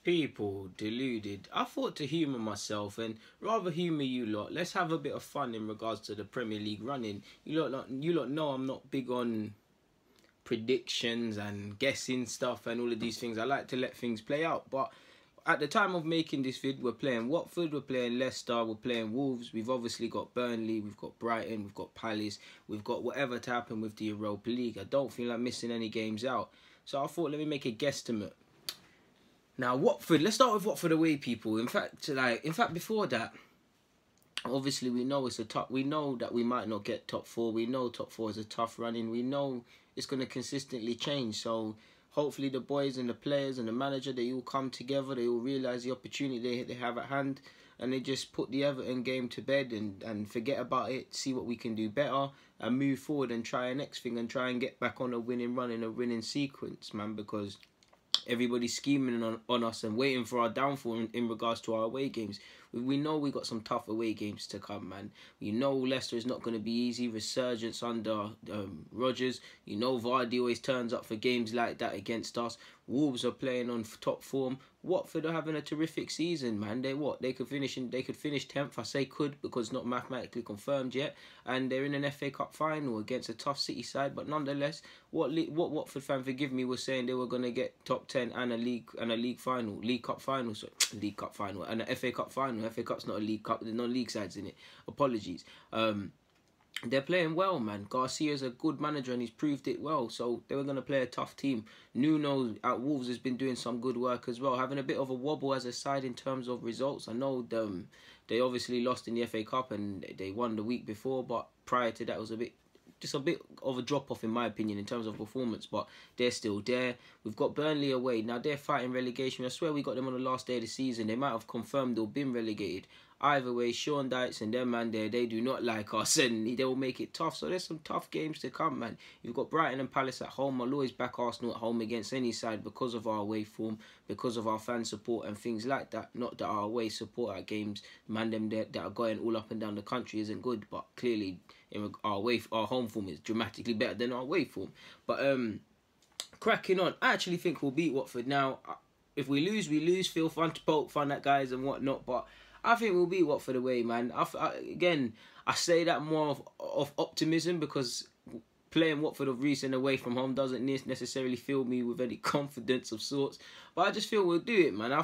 People, deluded. I thought to humour myself and rather humour you lot. Let's have a bit of fun in regards to the Premier League running. You lot know I'm not big on predictions and guessing stuff and all of these things. I like to let things play out. But at the time of making this vid, we're playing Watford, we're playing Leicester, we're playing Wolves. We've obviously got Burnley, we've got Brighton, we've got Palace, we've got whatever to happen with the Europa League. I don't feel like missing any games out. So I thought, let me make a guesstimate. Now, Watford, let's start with Watford away, people. In fact, before that, obviously we know it's a tough. We know that we might not get top four. We know top four is a tough running. We know it's going to consistently change. So hopefully the boys and the players and the manager, they all come together. They all realise the opportunity they have at hand, and they just put the Everton game to bed and forget about it. See what we can do better and move forward and try a next thing and try and get back on a winning run in a winning sequence, man. Because everybody's scheming on us and waiting for our downfall in regards to our away games. We know we got some tough away games to come, man. You know Leicester is not going to be easy. Resurgence under Rodgers. You know Vardy always turns up for games like that against us. Wolves are playing on top form. Watford are having a terrific season, man. They could finish 10th. I say could because it's not mathematically confirmed yet. And they're in an FA Cup final against a tough City side. But nonetheless, what Watford fan, forgive me, was saying they were going to get top 10 and a league cup final, and an FA Cup final. FA Cup's not a league cup. There's no league sides in it. Apologies. They're playing well, man. Garcia's a good manager and he's proved it well. So they were going to play a tough team. Nuno at Wolves has been doing some good work as well. Having a bit of a wobble as a side in terms of results. I know they obviously lost in the FA Cup and they won the week before. But prior to that, it was just a bit of a drop-off in my opinion in terms of performance. But they're still there. We've got Burnley away. Now they're fighting relegation. I swear we got them on the last day of the season. They might have confirmed they've been relegated. Either way, Sean Dykes and them man there, they do not like us and they will make it tough. So there's some tough games to come, man. You've got Brighton and Palace at home. I'll always back Arsenal at home against any side because of our away form, because of our fan support and things like that. Not that our away support at games, man, them that are going all up and down the country isn't good, but clearly our home form is dramatically better than our away form. But cracking on, I actually think we'll beat Watford. Now, if we lose, we lose. Feel fun to poke fun at guys and whatnot, but I think we'll beat Watford away, man. Again, I say that more of optimism because playing Watford of recent away from home doesn't necessarily fill me with any confidence of sorts. But I just feel we'll do it, man. I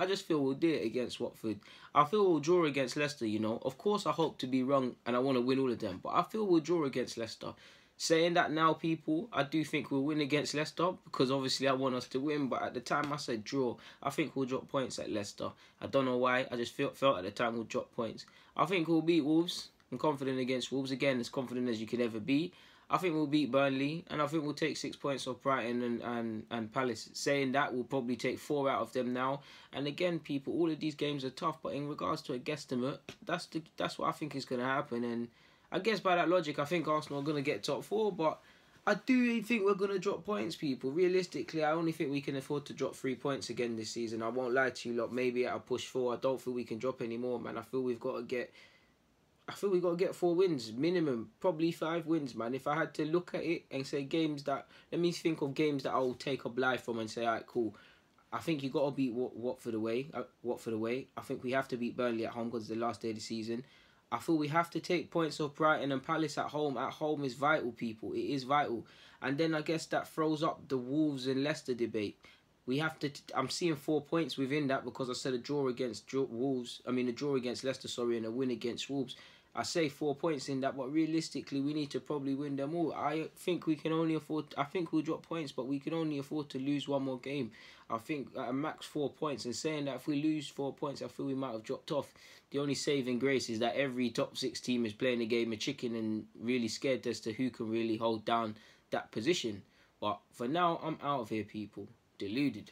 just feel we'll do it against Watford. I feel we'll draw against Leicester, you know. Of course, I hope to be wrong and I want to win all of them. But I feel we'll draw against Leicester. Saying that now, people, I do think we'll win against Leicester because obviously I want us to win. But at the time I said draw, I think we'll drop points at Leicester. I don't know why. I just felt at the time we'll drop points. I think we'll beat Wolves. I'm confident against Wolves. Again, as confident as you could ever be. I think we'll beat Burnley. And I think we'll take 6 points off Brighton and Palace. Saying that, we'll probably take 4 out of them now. And again, people, all of these games are tough. But in regards to a guesstimate, that's what I think is going to happen. And I guess by that logic, I think Arsenal are going to get top 4, but I do think we're going to drop points, people. Realistically, I only think we can afford to drop 3 points again this season. I won't lie to you lot. Maybe at a push 4. I don't feel we can drop any more, man. I feel we've got to get 4 wins minimum, probably 5 wins, man. If I had to look at it and say games that, let me think of games that I'll take a blind from and say, alright, cool. I think you got to beat Watford away. I think we have to beat Burnley at home because it's the last day of the season. I feel we have to take points off Brighton and Palace at home. At home is vital, people. It is vital. And then I guess that throws up the Wolves and Leicester debate. We have to. I'm seeing 4 points within that because I said a draw against Wolves. I mean, a draw against Leicester, sorry, and a win against Wolves. I say 4 points in that, but realistically, we need to probably win them all. I think we can only afford. I think we'll drop points, but we can only afford to lose 1 more game. I think at a max 4 points. And saying that if we lose 4 points, I feel we might have dropped off. The only saving grace is that every top 6 team is playing a game of chicken and really scared as to who can really hold down that position. But for now, I'm out of here, people. Deluded.